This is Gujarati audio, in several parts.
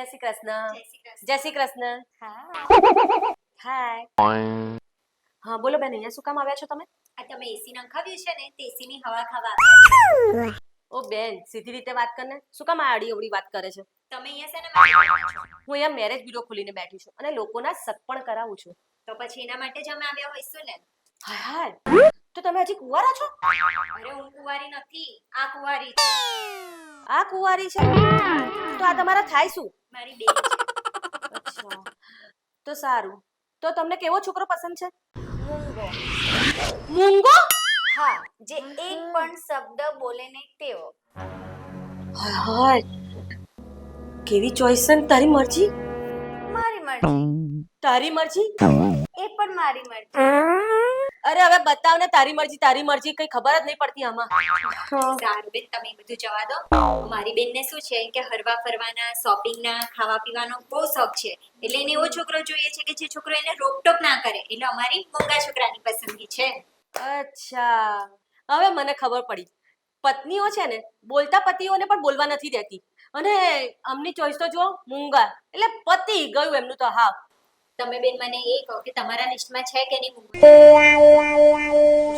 શ્રી કૃષ્ણ. જય શ્રી કૃષ્ણ. જય શ્રી કૃષ્ણ. હા હાય. હા બોલો બેન, અહીંયા શું કામ આવ્યા છો તમે? આ તમે એસી નખાવ્યું છે ને તે એસીની હવા ખાવા આવ્યા છો. ઓ બેન, સીધી રીતે વાત કરને. શું કામ આ આડી અવળી વાત કરે છે? તમે અહીંયા શેના માટે આવ્યા છો? હું અહીંયા મેરેજ બ્યુરો ખોલીને બેઠી છું અને લોકોના સગપણ કરાવું છું. તો પછી એના માટે જ અમે આવ્યા હોઈશું ને. હાય હાય, તો તમે હજી કુંવારા છો? અરે હું કુંવારી નથી, આ કુંવારી છે. આ કુંવારી છે તો આ તમારા થાય શું? મારી બેન છે. અચ્છા, તો સારું. તો તમને કેવો છોકરો પસંદ છે? મૂંગો. મૂંગો? હા, જે એક પણ શબ્દ બોલે નહીં તેવો. હાય હાય, કેવી ચોઈસ છે ને તારી મરજી. મારી મરજી. તારી મરજી? એ પણ મારી મરજી. અરે હવે બતાવ ને, તારી મરજી કઈ ખબર જ નહીં પડતી આમાં. સારું બેન, તમે એ બધું જવા દો. મારી બેનને શું છે કે હરવા ફરવાના, શોપિંગના, ખાવા પીવાનો બહુ શોખ છે. એટલે એને એવો છોકરો જોઈએ છે કે જે છોકરો એને રોકટોક ના કરે. એટલે અમારી મોંઘા છોકરાની પસંદગી છે. અચ્છા, હવે મને ખબર પડી. પત્નીઓ છે ને, બોલતા પતિઓને પણ બોલવા નથી દેતી. અને અમની ચોઈસ તો જો, મૂંગા. એટલે પતિ ગયું એમનું તો. હા, તમે બેન મને એ કહો કે તમારા લિસ્ટમાં છે કે નહીં મૂંગો?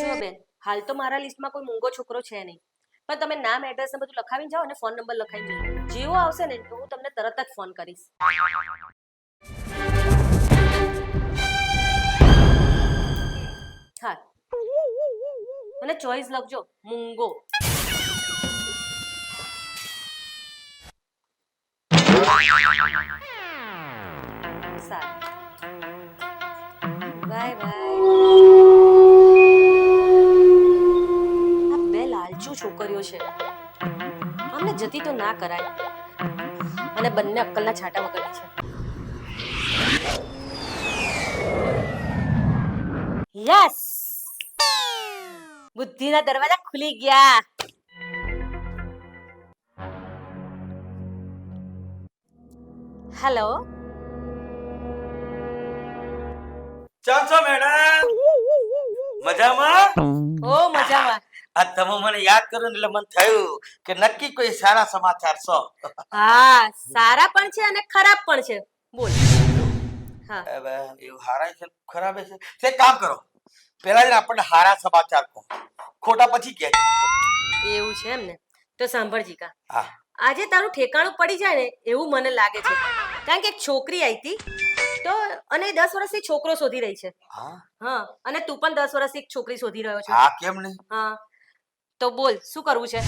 જો બેન, હાલ તો મારા લિસ્ટમાં કોઈ મૂંગો છોકરો છે નહીં. પણ તમે નામ, એડ્રેસ ને બધું લખાવીને જાઓ અને ફોન નંબર લખાવીને જજો. જેવો આવશે ને તો હું તમને તરત જ ફોન કરીશ. હા, અને ચોઈસ લખજો, મૂંગો. સારું, બાય બાય. આ બે લાલચુ છોકરીઓ છે, અમને જતી તો ના કરાય. અને બંને અક્કલના છાંટા વગરની છે. યસ, બુદ્ધિના દરવાજા ખુલી ગયા. હેલો. ચાલ છો મેડમ, મજામાં? ઓ મજામાં. આ તમે મને યાદ કર્યું ને એટલે મને થયું કે નક્કી કોઈ સારા સમાચાર છો. હા, સારા પણ છે અને ખરાબ પણ છે. બોલ. હા, હવે એવું હારા છે ખરાબ છે તે કામ કરો, પહેલા જ આપણને હારા સમાચાર કહો, ખોટા પછી કે. એવું છે એમ ને. તો સાંભળ જીકા, હા આજે તારું ઠેકાણું પડી જાય ને એવું મને લાગે છે. કારણ કે એક છોકરી આવી હતી તો, અને 10 વર્ષથી છોકરો શોધી રહી છે. હા હા, અને તું પણ 10 વર્ષથી એક છોકરી શોધી રહ્યો છે. હા, કેમ નહીં? હા, તો બોલ શું કરવું છે?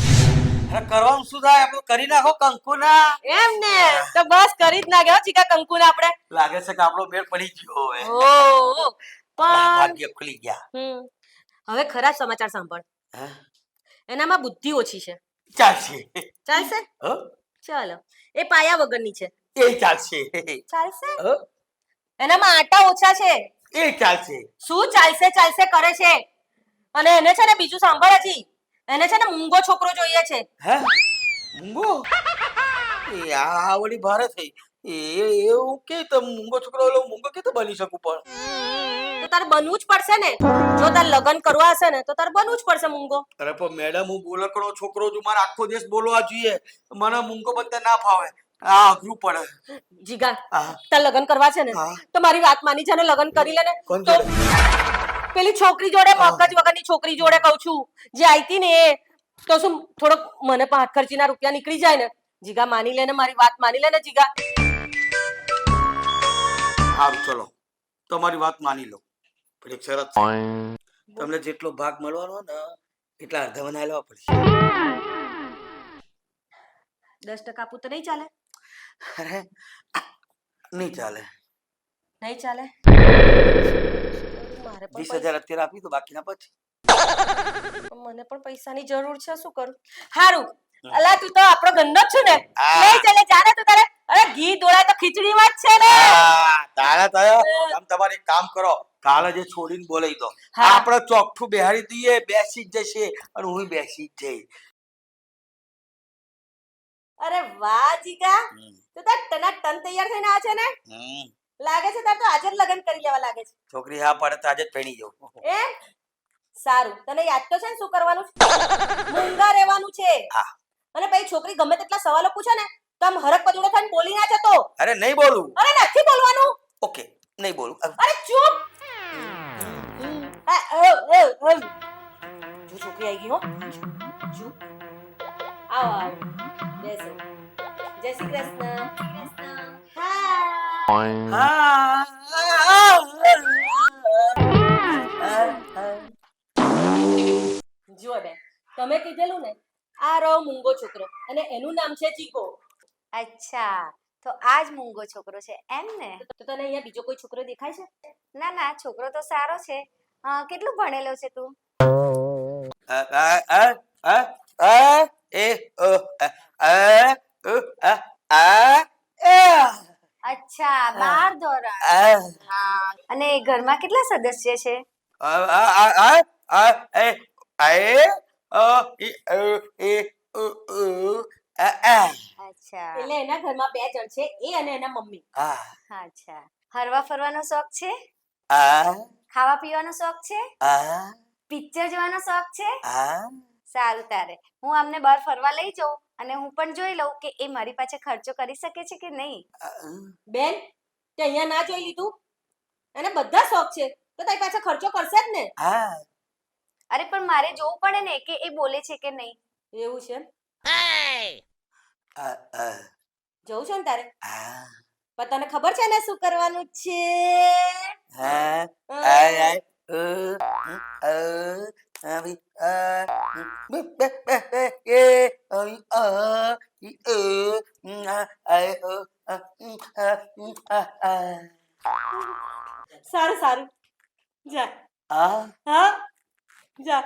અરે કરવાનું શું થાય, આપણે કરી નાખો કંકુના. એમ ને, તો બસ કરી જ નાખ્યો જીકા કંકુને આપણે. લાગે છે કે આપણો મેળ પડી ગયો હવે. ઓ પણ ભાગ્ય ખુલી ગયા. હવે ખરા સમાચાર સાંભળ. હા, એનામાં બુદ્ધિ ઓછી છે. ચાલશે. ચાલશે? હ? ચાલો. એ પાયા વગરની છે. એ ચાલશે. ચાલશે? હ? એનામાં આટા ઓછા છે. એ ચાલશે. શું ચાલશે ચાલશે કરે છે? અને એને છે ને બીજું સાંભળ હજી, એને છે ને મૂંગો છોકરો જોઈએ છે. હે? મૂંગો? એ આ વળી ભારે થઈ. એવું કે તો મૂંગો છોકરો ઓલો મૂંગો કે તો બની શકું પણ. તો તારે બનવું જ પડશે ને. જો તારે લગ્ન કરવા હશે ને તો તારે બનવું જ પડશે મૂંગો. અરે પણ મેડમ, હું બોલકડો છોકરો છું, મારે આખો દેશ બોલવા જોઈએ, મને મૂંગો બનતા ના ફાવે. આ અઘરું પડે. જીગા, હા. તારે લગ્ન કરવા છે ને હા. તો મારી વાત માની જા ને લગ્ન કરી લે ને. કોણ તો જોડે? પેલી છોકરી જોડે, હા. મગજ વગરની છોકરી જોડે કહું છું, જે આઈતી ને એ. તો શું થોડોક મને પણ હાથ ખર્ચીના રૂપિયા નીકળી જાય ને. જીગા માની લે ને, મારી વાત માની લે ને જીગા. સારું ચલો, તમારી વાત માની લો. પણ એક શરત છે. તમને જેટલો ભાગ મળવાનો ને એટલા અડધા મને આલવા પડશે. 10% આપું તો નહીં ચાલે? અરે નહીં ચાલે. નહીં ચાલે? મારે પણ 20,000 અત્યારે આપી તો બાકીના પછી. મને પણ પૈસાની જરૂર છે, શું કરું? હારું, અલા તું તો આપણો ગંદો જ છું ને. લઈ ચાલે જાને તું તારે. અરે ઘી ડોળા તો ખીચડીમાં જ છે ને. તારા તારા આમ તમારે એક કામ કરો, કાલે જે છોડીને બોલાવી દો. હા. આપણે ચોકઠું બેહાડી દઈએ, બેસી જ જશે અને હું બેસી જ જઈશ. અરે વાહ જીગા, તું તો ટનાટન તૈયાર થઈને આ છે ને. લાગે છે તાર તો આજે જ લગ્ન કરી લેવા લાગે છે. છોકરી હા પડે તો આજે જ પેણી જાઉં. એમ? સારું, તને યાદ તો છે ને શું કરવાનું છે? મૂંગા રહેવાનું છે. હા. અને પછી છોકરી ગમે તેટલા સવાલો પૂછે ને તમ હરક પદુડો થઈને બોલી ના જતો. અરે નહીં બોલું. અરે નથી બોલવાનું. ઓકે નહીં બોલું. અરે ચૂપ. જો છોકરી આવી ગઈ હો. જો. આવો આવો. બેસો. જય શ્રી કૃષ્ણ. હા. જુઓ બેન, તમે કીધેલું ને આ રહો મૂંગો છોકરો અને એનું નામ છે ચીકો. અચ્છા, તો આ જ મૂંગો છોકરો છે એમ ને? તો તને અહીંયા બીજો કોઈ છોકરો દેખાય છે? ના ના, છોકરો તો સારો છે. કેટલું ભણેલો છે તું? અચ્છા, 12 ધોરણ. હા. અને ઘરમાં કેટલા સદસ્ય છે? અચ્છા. એટલે એના ઘરમાં 2 જણ છે, એ અને એના મમ્મી. અચ્છા. હરવા ફરવાનો શોખ છે? ખાવા પીવાનો શોખ છે? પિક્ચર જોવાનો શોખ છે? સારું, તારે હું આમને બહાર ફરવા લઈ જાઉં અને હું પણ જોઈ લઉં કે એ મારી પાસે ખર્ચો કરી શકે છે કે નહીં. બેન, તે અહીંયા ના જોઈ લીધું? એને બધા શોખ છે તો તારી પાસે ખર્ચો કરશે જ ને. અરે પણ મારે જોવું પડે ને કે એ બોલે છે કે નહીં. એવું છે? જવું છે ને તારે? પણ તને ખબર છે ને શું કરવાનું છે? સારું સારું, જા. હા, જા.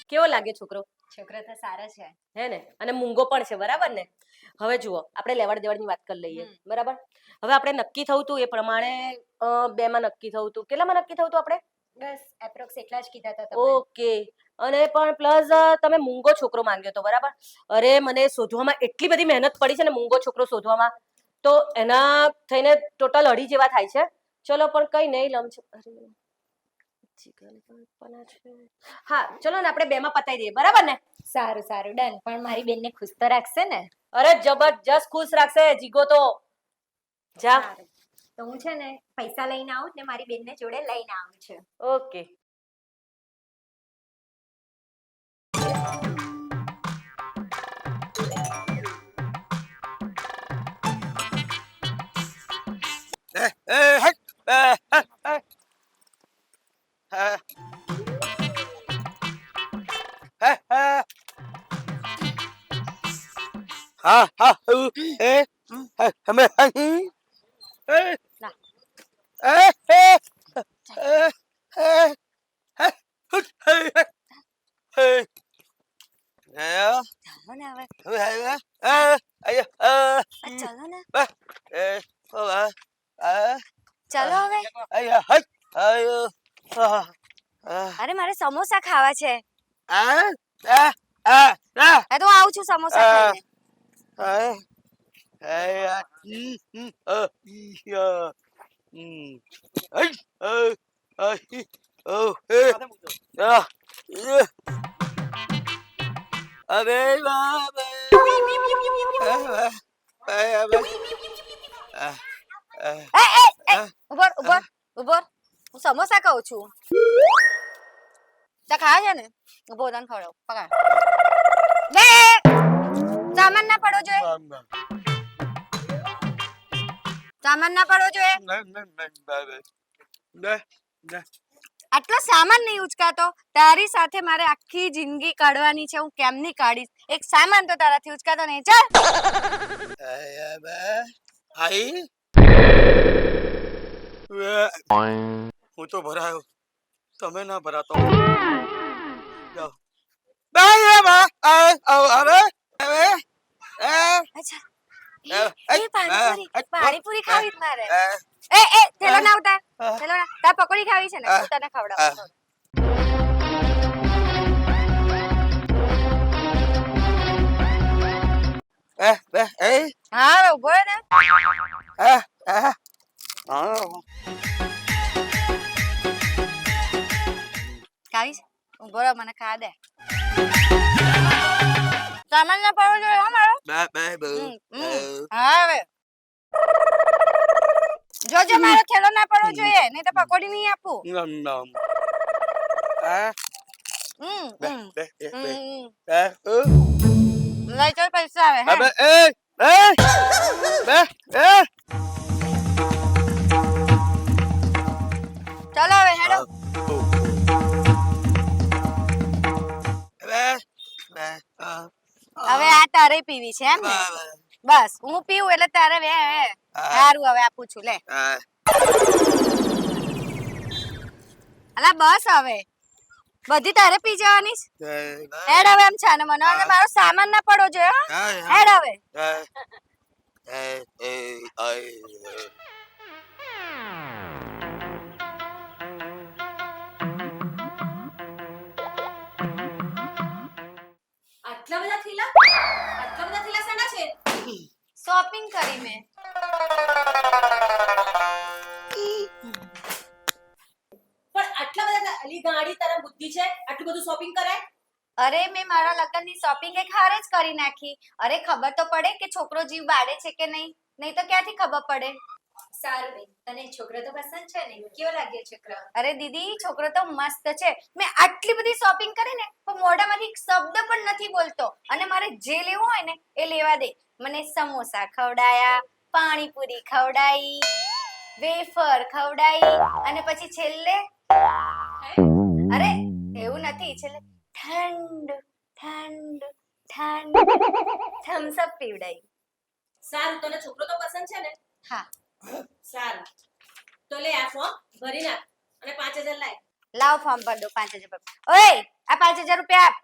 કેવો લાગે છોકરો? છોકરો તો સારો છે. હે ને? અને મૂંગો પણ છે, બરાબર ને? હવે જુઓ, આપણે લેવડ દેવડની વાત કરી લઈએ, બરાબર? હવે આપણે નક્કી થયું હતું એ પ્રમાણે 2 માં નક્કી થયું હતું. કેટલામાં નક્કી થયું હતું આપણે? બસ એપ્રોક્સ એટલા જ કીધા હતા તમે. ઓકે. અને પણ પ્લસ તમે મૂંગો છોકરો માંગ્યો તો, બરાબર? અરે મને શોધવામાં એટલી બધી મહેનત પડી છે ને મૂંગો છોકરો શોધવામાં, તો એના થઈને ટોટલ 2.5 જેવા થાય છે. ચલો પણ કઈ નહીં, હા ચલો ને આપણે 2 માં પતાવી દઈએ, બરાબર ને? સારું સારું, ડન. પણ મારી બેનને ખુશ તો રાખશે ને? અરે જબરજસ્ત ખુશ રાખશે જીગો તો. જા. તો હું છે ને પૈસા લઈને આવું ને મારી બેનને જોડે લઈને આવું છું. ઓકે. ચાલો ને હવે. ચલો ને. ચલો હવે. અરે મારે સમોસા ખાવા છે. તો હું આવું છું સમોસા ખાઈને. ઉભર ઉભર ઉભર, હું સમોસા ખાઉં છું. ચા ખાવા છે ને? ઉભો તને ખવડાવું, પકડ. લે સામાન ના પડવો જોઈએ, સામાન ના પડવો જોઈએ. આટલો સામાન નહીં ઉચકાતો. તારી સાથે મારે આખી જિંદગી કાઢવાની છે, હું કેમની કાઢીશ? એક સામાન તો તારાથી ઉચકાતો નહીં. ચાલ. હું તો ભરાયો, તમે ના ભરાતો. અચ્છા, પાણીપુરી ખાવી જ મારે. થેલો ના ઉતાર, થેલો ના. તાર પકોડી ખાવી છે ને? હું તને ખવડાવું. હા હવે ઉભો રહે ને. ખાવીશ? ઉભો રહે, મને ખાવા દે. સામાન ના પડવો જોઈએ હો મારો. હા હવે જોજો મારો થેલો ના પડવો જોઈએ, નહીં તો પકોડી નહીં આપું. લઈ ચાલ પૈસા આવે હે. ચાલો હવે હેડો. હવે આ તારે પીવી છે એમ ને? બસ હું પીવું એટલે તારે વે સારું હવે આપું છું લે. અલા બસ હવે બધી તારે પી જવાની છે? હેડ હવે એમ છે ને મને અને મારો સામાન ના પડવો જોઈએ હો. હેડ હવે. આટલા બધા થેલા શાના છે? શોપિંગ કરી મેં. પણ આટલા બધા અલી ગાડી તારા બુદ્ધિ છે આટલું બધું શોપિંગ કરાય? અરે મેં મારા લગ્નની શોપિંગ એક હારે જ કરી નાખી. અરે ખબર તો પડે કે છોકરો જીવ બાળે છે કે નહીં, નહીં તો ક્યાંથી ખબર પડે. સારું બેન, તને છોકરો તો પસંદ છે ને? કેવો લાગ્યો છોકરો? અરે દીદી છોકરો તો મસ્ત છે. મેં આટલી બધી શોપિંગ કરી ને પણ મોઢામાંથી એક શબ્દ પણ નથી બોલતો. અને મારે જે લેવું હોય ને એ લેવા દે. મને સમોસા ખવડાયા, પાણીપુરી ખવડાઈ, વેફર ખવડાઈ અને પછી છેલ્લે અરે એવું નથી, છેલ્લે ઠંડ ઠંડ ઠંડ થમ્સ અપ પીવડાઈ. સારું, તને છોકરો તો પસંદ છે ને? હા સારું, તો લે આ ફોર્મ ભરી નાખ અને 5000 લાય. લાવ ફોર્મ ભર દો 5000 પર. ઓય આ 5000 રૂપિયા આપ.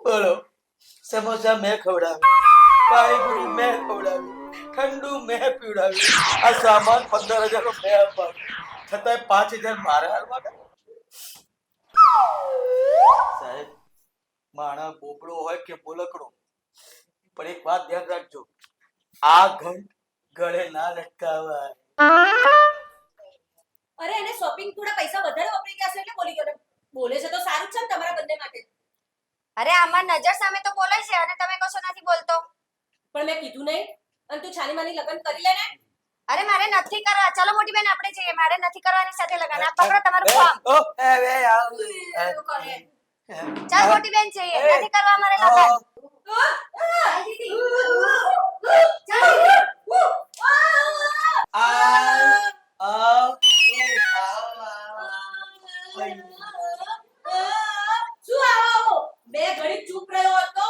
બોલો, સમોસા મેં ખવડાવ્યું, પાણીપુરી મેં ખવડાવ્યું, ઠંડુ મેં પીવડાવ્યું, આ સામાન 15000 નો મેં આપ્યો, છતાંય 5000 મારે હાલવાના. સાહેબ, માણસ બોબડો હોય કે બોલકડો, પણ એક વાત ધ્યાન રાખજો, આ ઘંટ ગળે ના લટકાવાય. અરે એને શોપિંગ થોડા પૈસા વધારે વાપરી ગયા છે એટલે બોલી ગયો. બોલે છે તો સારું જ છે ને તમારા બંને માટે. અરે આમાં નજર સામે તો બોલે છે અને તમે કશો નથી બોલતો. પણ મેં કીધું નહીં અને તું છાની માની લગન કરી લે ને. અરે મારે નથી કરવા. ચાલો મોટી બેન આપણે જઈએ. મારે નથી કરવાની સાથે લગન. આ પકડો તમારું ફોર્મ. એવું કરે. ચાલ મોટી બેન જઈએ. નથી કરવા મારે લગન. શું આવો બે ઘડી ચૂપ રહ્યો હતો?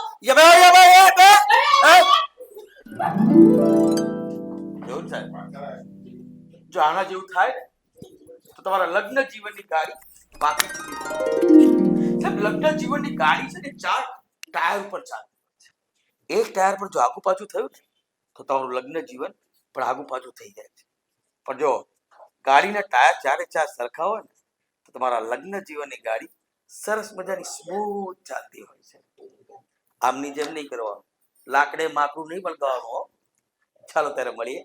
જો આના જેવું થાય ને તો તમારા લગ્ન જીવનની ગાડી બાકી છૂટી જાય. સાહેબ, લગ્ન જીવનની ગાડી છે ને 4 ટાયર ઉપર ચાલે છે. એક ટાયર પર જો આગુ પાછું થયું ને તો તમારું લગ્ન જીવન પણ આગુ પાછું થઈ જાય છે. પણ જો ગાડીના ટાયર 4 સરખા હોય ને તો તમારા લગ્ન જીવનની ગાડી સરસ મજાની સ્મૂથ ચાલતી હોય છે. આમની જેમ નહીં કરવાનું, લાકડે માકડું નહીં બળગાવવાનું હો. ચાલો ત્યારે મળીએ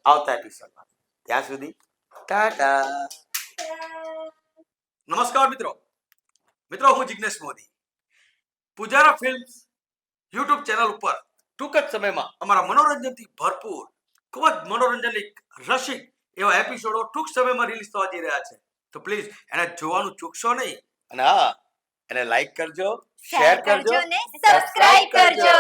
આવતા એપિસોડમાં. ત્યાં સુધી ટાટા. નમસ્કાર મિત્રો, હું Jignesh Modi. Pujara films YouTube channel ઉપર ટૂંક જ સમયમાં અમારા મનોરંજનથી ભરપૂર, ખૂબ જ મનોરંજનની રસિક એવા એપિસોડો ટૂંક સમયમાં રિલીઝ થવા જઈ રહ્યા છે. તો પ્લીઝ એને જોવાનું ચૂકશો નહીં. અને હા, એને લાઈક કરજો, શેર કરજો ને સબસ્ક્રાઇબ કરજો.